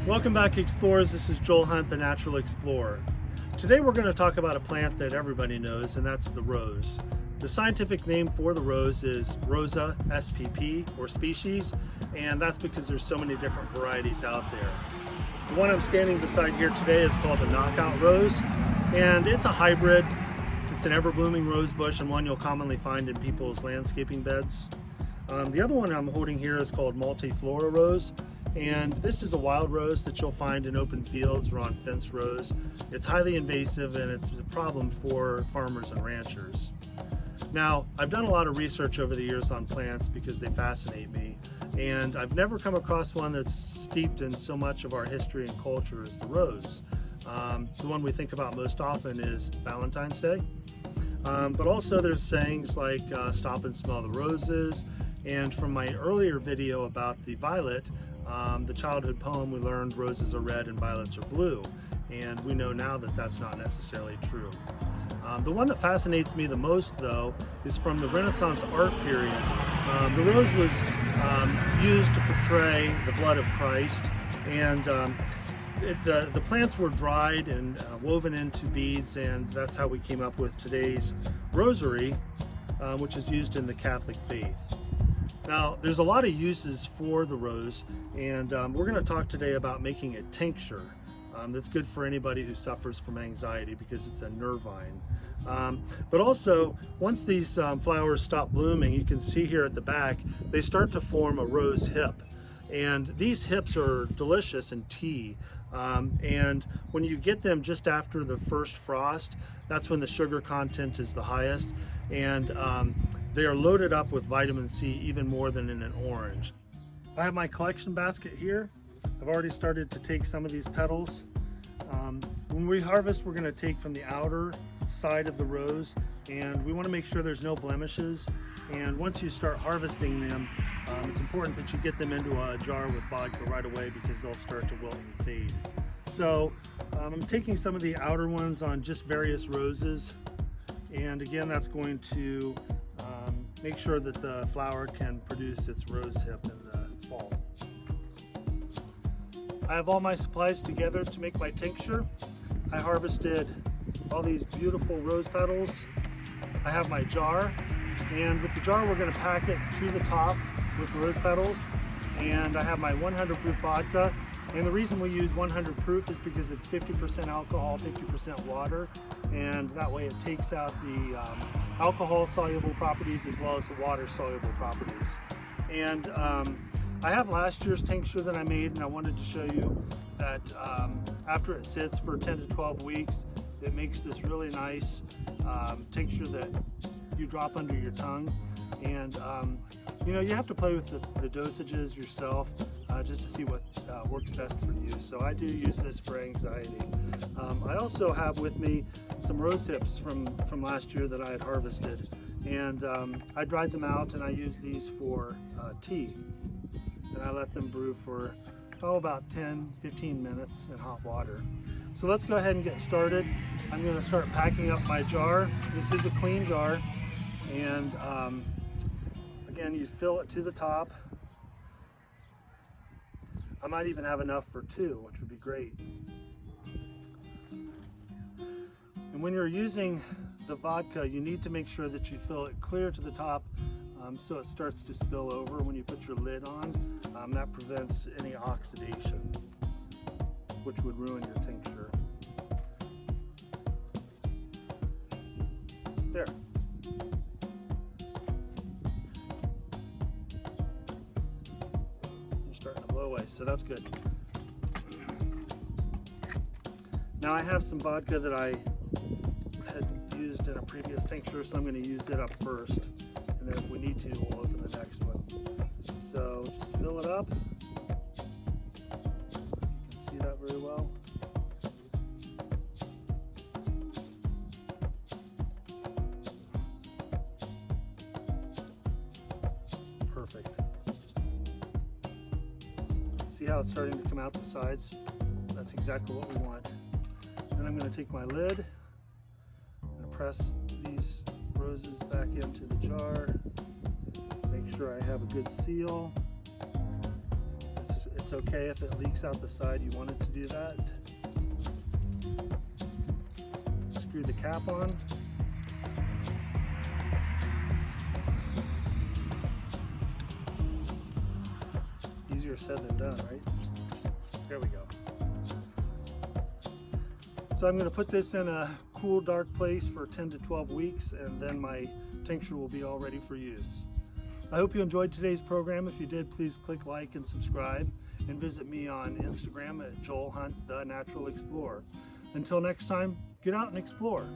Welcome back, explorers. This is Joel Hunt, the Natural Explorer. Today we're going to talk about a plant that everybody knows, and that's the rose. The scientific name for the rose is Rosa spp, or species, and that's because there's so many different varieties out there. The one I'm standing beside here today is called the knockout rose, and it's a hybrid. It's an ever-blooming rose bush and one you'll commonly find in people's landscaping beds. The other one I'm holding here is called multiflora rose. And this is a wild rose that you'll find in open fields or on fence rows. It's highly invasive and it's a problem for farmers and ranchers. Now, I've done a lot of research over the years on plants because they fascinate me. And I've never come across one that's steeped in so much of our history and culture as the rose. The one we think about most often is Valentine's Day. But also there's sayings like stop and smell the roses. And from my earlier video about the violet, the childhood poem, we learned roses are red and violets are blue, and we know now that that's not necessarily true. The one that fascinates me the most, though, is from the Renaissance art period. The rose was used to portray the blood of Christ, and the plants were dried and woven into beads, and that's how we came up with today's rosary, which is used in the Catholic faith. Now, there's a lot of uses for the rose, and we're going to talk today about making a tincture that's good for anybody who suffers from anxiety because it's a nervine. But also, once these flowers stop blooming, you can see here at the back, they start to form a rose hip. And these hips are delicious in tea. And when you get them just after the first frost, that's when the sugar content is the highest. And they are loaded up with vitamin C even more than in an orange. I have my collection basket here. I've already started to take some of these petals. When we harvest, we're going to take from the outer side of the rose, and we want to make sure there's no blemishes. And once you start harvesting them, it's important that you get them into a jar with vodka right away because they'll start to wilt and fade. So I'm taking some of the outer ones on just various roses, and again, that's going to make sure that the flower can produce its rose hip in the fall. I have all my supplies together to make my tincture. I harvested all these beautiful rose petals. I have my jar, and with the jar we're going to pack it to the top with rose petals. And I have my 100 proof vodka, and the reason we use 100 proof is because it's 50% alcohol, 50% water, and that way it takes out the alcohol soluble properties as well as the water soluble properties. And I have last year's tincture that I made, and I wanted to show you that after it sits for 10 to 12 weeks, it makes this really nice tincture that you drop under your tongue. And you know, you have to play with the dosages yourself just to see what works best for you. So I do use this for anxiety. I also have with me some rose hips from last year that I had harvested, and I dried them out and I use these for tea. And I let them brew for about 10-15 minutes in hot water. So let's go ahead and get started. I'm going to start packing up my jar. This is a clean jar, and again, you fill it to the top. I might even have enough for two, which would be great. And when you're using the vodka, you need to make sure that you fill it clear to the top so it starts to spill over when you put your lid on. That prevents any oxidation, which would ruin your tincture. There. You're starting to blow away, so that's good. Now I have some vodka that I had used in a previous tincture, so I'm going to use it up first, and then if we need to, we'll open the next one. So just fill it up. You can see that very well. Perfect. See how it's starting to come out the sides? That's exactly what we want. Then I'm going to take my lid and press these roses back into the jar. Make sure I have a good seal. It's It's okay if it leaks out the side, you want it to do that. Screw the cap on. Easier said than done, right? There we go. So I'm going to put this in a cool, dark place for 10 to 12 weeks, and then my tincture will be all ready for use. I hope you enjoyed today's program. If you did, please click like and subscribe, and visit me on Instagram at Joel Hunt, the Natural Explorer. Until next time, get out and explore.